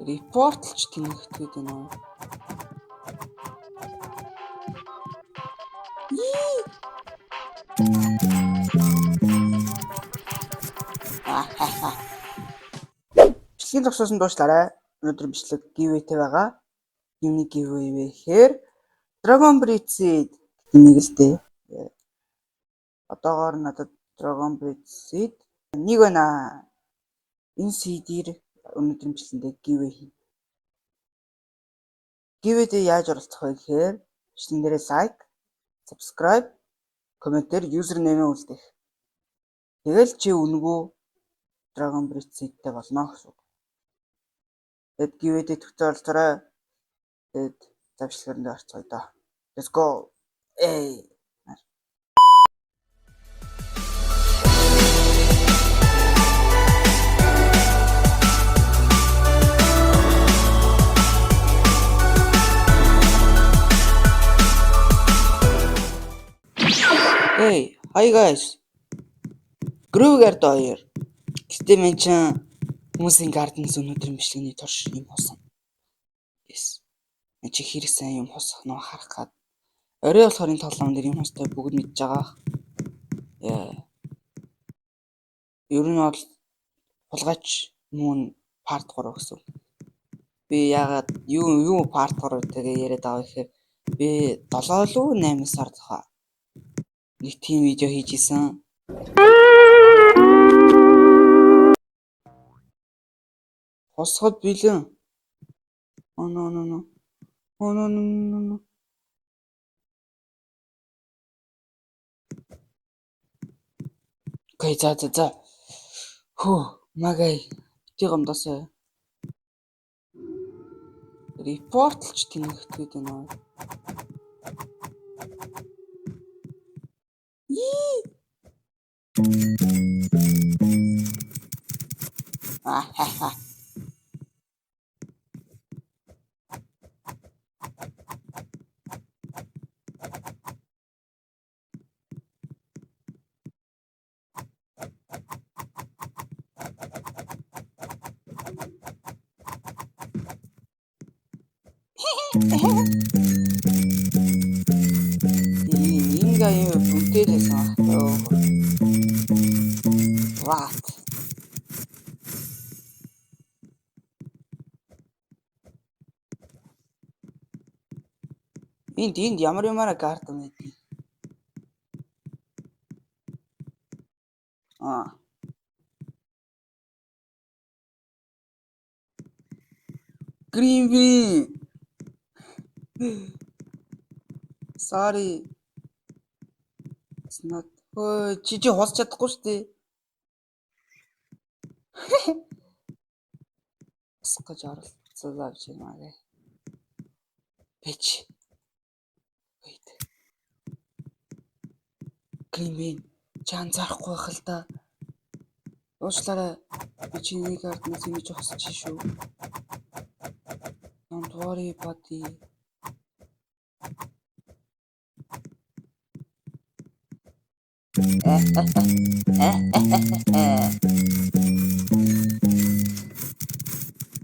Репортлж тэнэгтгээд байна уу? Бичлэгийн зогсоосон дуушлаарай. Өнөөдөр бичлэг giveaway-тэй байгаа. Юуны giveaway вэ гэхээр Dragon Breed Seed нэг л дээ. Одоогоор надад Dragon Breed Seed нэг байна. Энэ CD-ээр өнөөдрийн бичлэгэндээ giveaway хийнэ. Giveaway-д яаж оролцох вэ гэхээр бичлэгэн дээрээ like, subscribe, комментээр username үлдээх. Тэгэл чи үнгүү Dragon Breed Seed-тэй болно гэсэн. Тэгэд giveaway-д төгтөө оролцоорой. Тэгэд завшлаганд орцгоё доо. Let's go. Hey. Hey, hi guys. Groove Garden here. Гэтэ мен ч хүмүүсийн Gardens өнөөдрийн бичлэгийн турш юм хоосон. Yes. Мен чи хэрэг сайн юм хоосох нөө харах гад. Орой болохоор энэ тоглоом дээр юм хоостой бүгд мэдж байгаа. Ер нь бол хулгайч мөн part 3 гэсэн. Би яагаад юу part 3 тэгээ яриад байгаа гэхээр би 7 лөө 8 сард нэг тийм видео хийж исэн. Хосгод билэн. Oh no. Окей, за. Магай. Бити гомдосоо. Репортлж тэнэгтгээд байна уу? Инга юм бүтээлсэн. What? Энд ямар юмараа гарден байдгийг. Green bean. Sorry. It's not. Чи хосч чадахгүй шүү дээ. Скаж оролцоо авч юмаа. Bitch. Wait. Green bean. Чан зарахгүй байх л да. Уучлаарай. Би чиний гарднаас ингэж хосч шүү. Don't worry, buddy.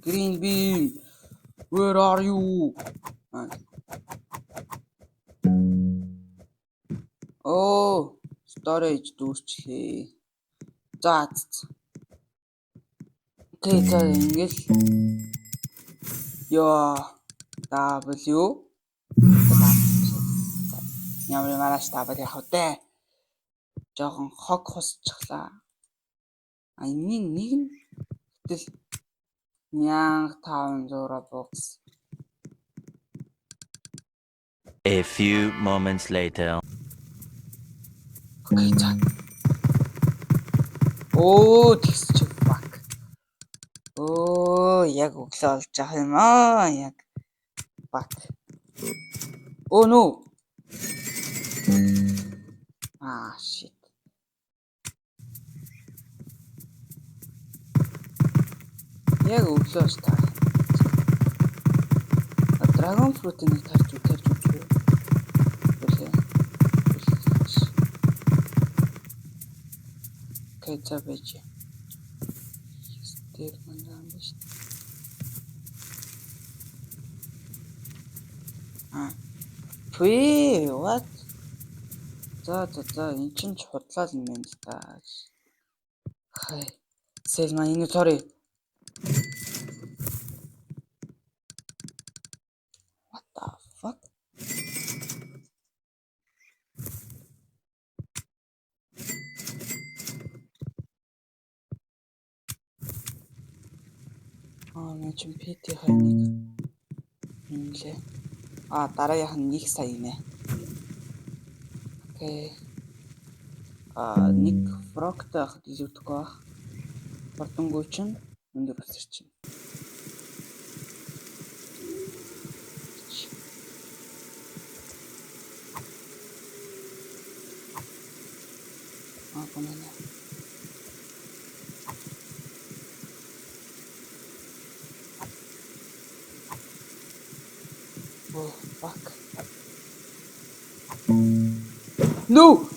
Green bean, where are you? Oh, storage дүүрчлээ. За. Окей, за ингээл. W. Ямар мараш W явах вэ? Жохон хог хосчихлаа. Энийн нэг нь гэтэл 1500 бокс. A few moments later. Окей, за. Оо, тэгсч fuck. Оо, яг өглөө олж авах юм аа, яг. Fuck. Oh no. Shit. Яг өглөөс та. Dragon fruit-ийг тарж үзье. Окей, за байж. Тэр мандаа биш. Пээ what? За эн чинь ч худлаа юм байна л да. Хай. Сэлма энэ sorry. What the fuck? Наа чин PT хайныг инлээ. Дараагийнх нь 1 сая нэ. Окей. Нэг фрогтой хахад илүүдэхгүй байх. Бордонгуй чинь өндөр өсөр чинь. Гомоно. Oh fuck. No!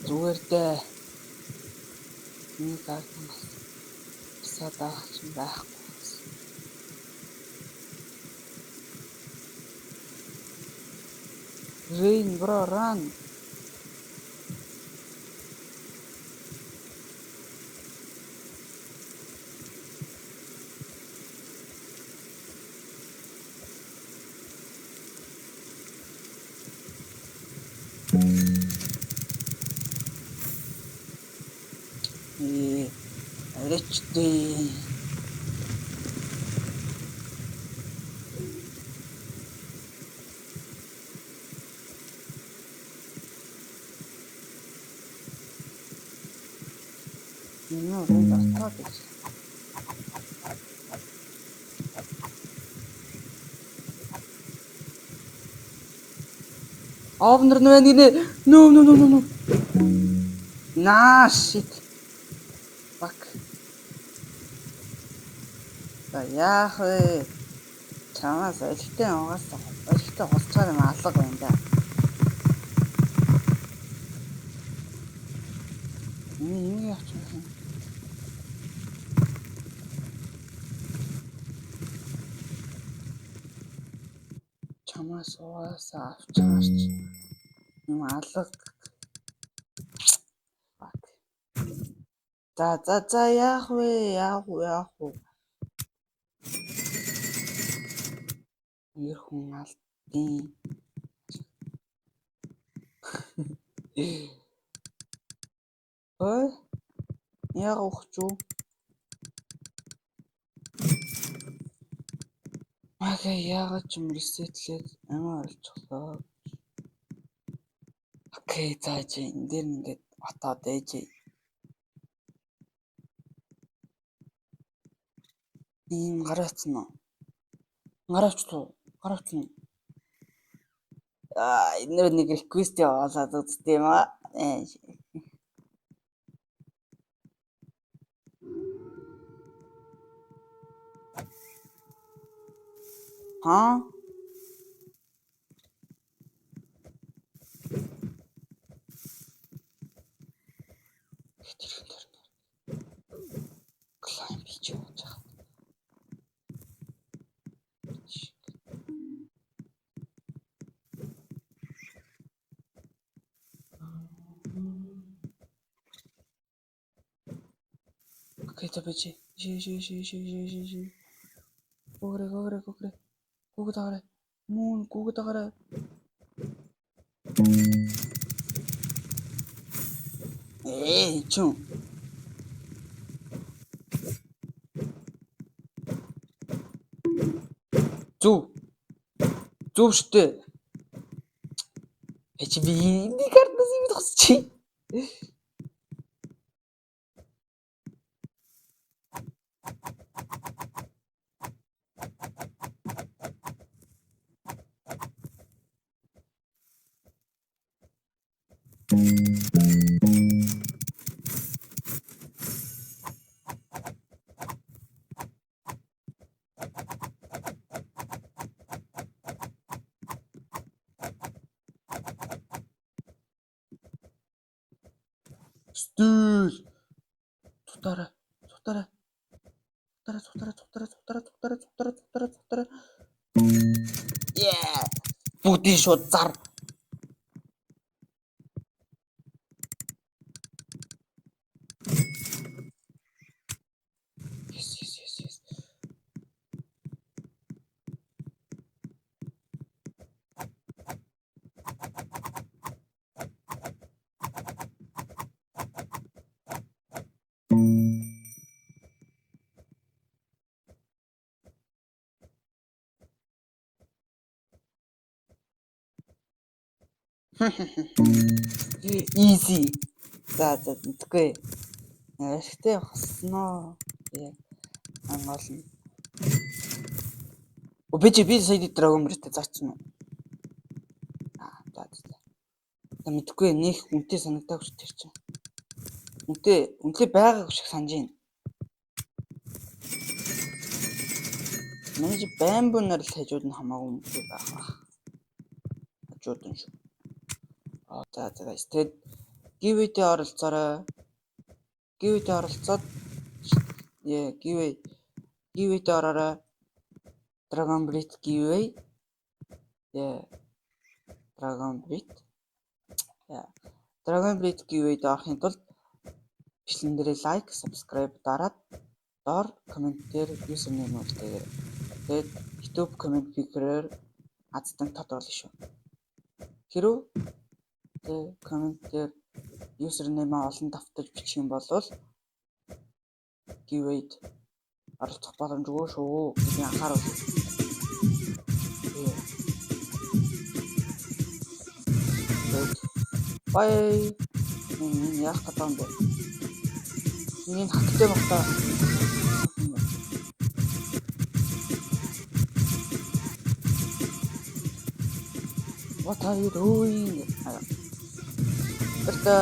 Зүгээр дээ. Нэг гартнаас садаах юм байхгүй. Rain bro run. Аричтэй. Энэ дастаад гэж. Овнер нэ no. Nah shit. Fuck. Яах вэ? Чамаас ажилтны угаасаа ажилтаа хулцаар юм алга байна да. Энийг явууч юм. Чамаас угаасаа авчаарч юм алга. Fuck. За яах вэ? Яах вэ? Нэр хүн алдیں۔ Ой, яг ухч юу? Яагаад ч юм ресетлээд амар олчихлоо. Окей, зааж энэ дээр ингээд отоод ээжээ. Энэ гараацсан уу? Гараачлаа. Энэ нэг request явуулаад үзтээ юм аа. Клайм бич явуулж байгаа. Окей, табичи. Жи. Гогре. Гугдаарай. Мөн гугдаарай. Чүн. Зүв штэ. Би нэг гарднаас юм тосчих. Стил. Цутаарай. Yeah. Бүгдийн шууд зар. Yes. Easy. За мэдгүй. Ашигтай хосноо. Яг ангаална. Би сая Dragon Bridge заачсан уу? За мэдгүй нэг үнтэй санагдаагүй ч тэр чинь. Үнтэй байгаагүй шиг санаж байна. Манай бамбунаар л хажууд нь хамаагүй үнтэй байх. Хажууд нь шүү. За тэгээд giveaway-д оролцоорой. Giveaway-д оролцоод giveaway-д ороорой. Dragon Bridge giveaway. Dragon Bridge giveaway-д орохын тулд бичлэн дээр лайк, subscribe дараад доор коммент дээр username үлдээгээрэй. Тэгээд YouTube comment picker-ээр аздан тодруулна шүү. Хэрвээ коммент дээр username олон давтаж бичих юм бол giveaway-д оролцох боломжгүй шүү. Би анхааруул. Bye. Яах гэдэг юм бэ? Миний хаттай багтаа. What are you doing? Бasta